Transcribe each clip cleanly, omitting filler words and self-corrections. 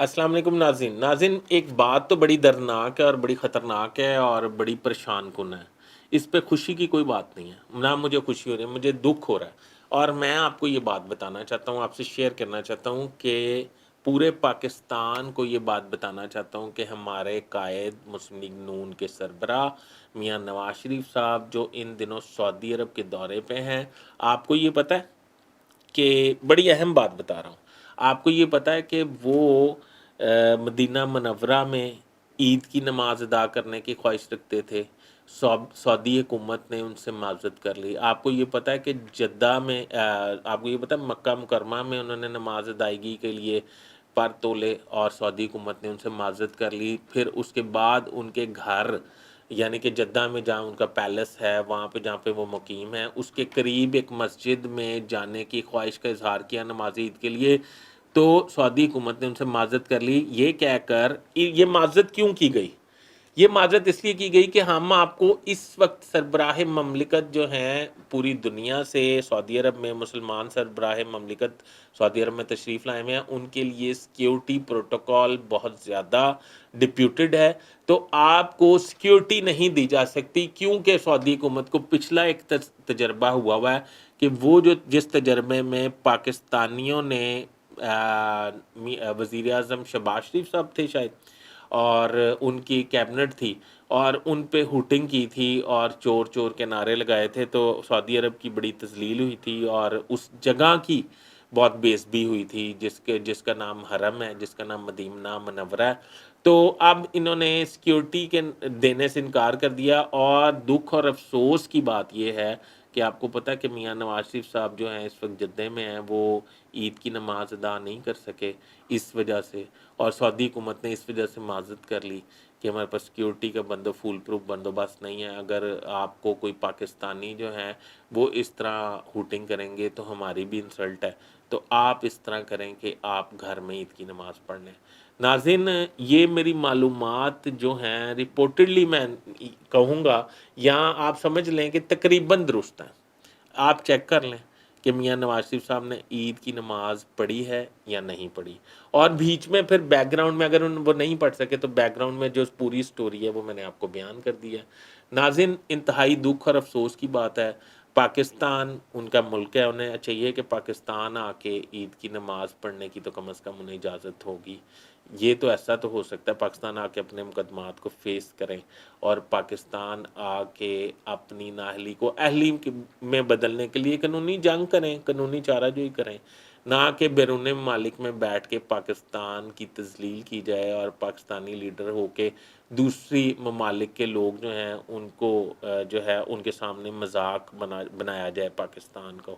السلام علیکم ناظرین ایک بات تو بڑی دردناک ہے اور بڑی خطرناک ہے اور بڑی پریشان کن ہے. اس پہ خوشی کی کوئی بات نہیں ہے، نہ مجھے خوشی ہو رہی ہے، مجھے دکھ ہو رہا ہے. اور میں آپ کو یہ بات بتانا چاہتا ہوں، آپ سے شیئر کرنا چاہتا ہوں کہ پورے پاکستان کو یہ بات بتانا چاہتا ہوں کہ ہمارے قائد مسلم لیگ نون کے سربراہ میاں نواز شریف صاحب جو ان دنوں سعودی عرب کے دورے پہ ہیں، آپ کو یہ پتہ ہے کہ بڑی اہم بات بتا رہا ہوں. آپ کو یہ پتہ ہے کہ وہ مدینہ منورہ میں عید کی نماز ادا کرنے کی خواہش رکھتے تھے. سعودی حکومت نے ان سے معذرت کر لی. آپ کو یہ پتہ ہے کہ جدہ میں آپ کو یہ پتہ ہے مکہ مکرمہ میں انہوں نے نماز ادائیگی کے لیے پر تولے اور سعودی حکومت نے ان سے معذرت کر لی. پھر اس کے بعد ان کے گھر یعنی کہ جدہ میں جہاں ان کا پیلس ہے، وہاں پہ جہاں پہ وہ مقیم ہے، اس کے قریب ایک مسجد میں جانے کی خواہش کا اظہار کیا نماز عید کے لیے. تو سعودی حکومت نے ان سے معذرت کر لی. یہ کہہ کر یہ معذرت کیوں کی گئی؟ یہ معذرت اس لیے کی گئی کہ ہم آپ کو اس وقت سربراہ مملکت جو ہیں پوری دنیا سے سعودی عرب میں مسلمان سربراہ مملکت سعودی عرب میں تشریف لائے ہوئے ہیں، ان کے لیے سیکیورٹی پروٹوکول بہت زیادہ ڈپیوٹڈ ہے. تو آپ کو سیکیورٹی نہیں دی جا سکتی کیونکہ سعودی حکومت کو پچھلا ایک تجربہ ہوا ہے کہ وہ جس تجربے میں پاکستانیوں نے وزیر اعظم شہباز شریف صاحب تھے شاید، اور ان کی کیبنٹ تھی، اور ان پہ ہوٹنگ کی تھی اور چور چور کے نعرے لگائے تھے، تو سعودی عرب کی بڑی تذلیل ہوئی تھی اور اس جگہ کی بہت بے عزتی ہوئی تھی جس کا نام حرم ہے، جس کا نام مدینہ منورہ ہے. تو اب انہوں نے سیکیورٹی کے دینے سے انکار کر دیا. اور دکھ اور افسوس کی بات یہ ہے کہ آپ کو پتہ ہے کہ میاں نواز شریف صاحب جو ہیں اس وقت جدہ میں ہیں، وہ عید کی نماز ادا نہیں کر سکے اس وجہ سے. اور سعودی حکومت نے اس وجہ سے معذرت کر لی کہ ہمارے پاس سیکیورٹی کا فول پروف بندوبست نہیں ہے. اگر آپ کو کوئی پاکستانی جو ہیں وہ اس طرح ہوٹنگ کریں گے تو ہماری بھی انسلٹ ہے. تو آپ اس طرح کریں کہ آپ گھر میں عید کی نماز پڑھ لیں. ناظرین، یہ میری معلومات جو ہیں رپورٹڈلی میں کہوں گا، یہاں آپ سمجھ لیں کہ تقریباً درست ہیں. آپ چیک کر لیں کہ میاں نواز شریف صاحب نے عید کی نماز پڑھی ہے یا نہیں پڑھی. اور بیچ میں پھر بیک گراؤنڈ میں اگر وہ نہیں پڑھ سکے تو بیک گراؤنڈ میں جو پوری سٹوری ہے وہ میں نے آپ کو بیان کر دی ہے. ناظرین، انتہائی دکھ اور افسوس کی بات ہے. پاکستان ان کا ملک ہے، انہیں چاہیے کہ پاکستان آ کے عید کی نماز پڑھنے کی تو کم از کم انہیں اجازت ہوگی. یہ تو ایسا تو ہو سکتا ہے پاکستان آ کے اپنے مقدمات کو فیس کریں اور پاکستان آ کے اپنی نااہلی کو اہلی میں بدلنے کے لیے قانونی جنگ کریں، قانونی چارہ جوئی کریں، نہ کہ بیرون ممالک میں بیٹھ کے پاکستان کی تذلیل کی جائے اور پاکستانی لیڈر ہو کے دوسری ممالک کے لوگ جو ہیں ان کو جو ہے ان کے سامنے مذاق بنایا جائے پاکستان کو.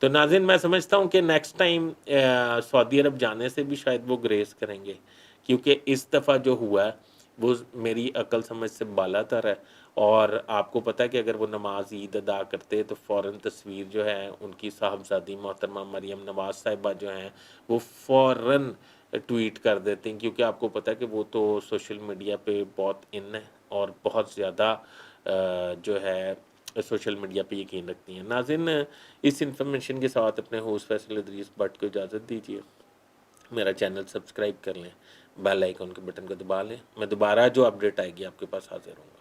تو ناظرین، میں سمجھتا ہوں کہ نیکسٹ ٹائم سعودی عرب جانے سے بھی شاید وہ گریز کریں گے، کیونکہ اس دفعہ جو ہوا ہے وہ میری عقل سمجھ سے بالا تر ہے. اور آپ کو پتہ ہے کہ اگر وہ نماز عید ادا کرتے تو فوراً تصویر جو ہے ان کی صاحبزادی محترمہ مریم نواز صاحبہ جو ہیں وہ فوراً ٹویٹ کر دیتے ہیں، کیونکہ آپ کو پتہ ہے کہ وہ تو سوشل میڈیا پہ بہت ان ہے اور بہت زیادہ جو ہے سوشل میڈیا پہ یقین رکھتی ہیں. ناظرین، اس انفارمیشن کے ساتھ اپنے ہوسٹ فیصل ادریس بٹ کو اجازت دیجیے. میرا چینل سبسکرائب کر لیں، بیل آئیکن کے بٹن کو دبا لیں. میں دوبارہ جو اپڈیٹ آئے گی آپ کے پاس حاضر ہوں گا.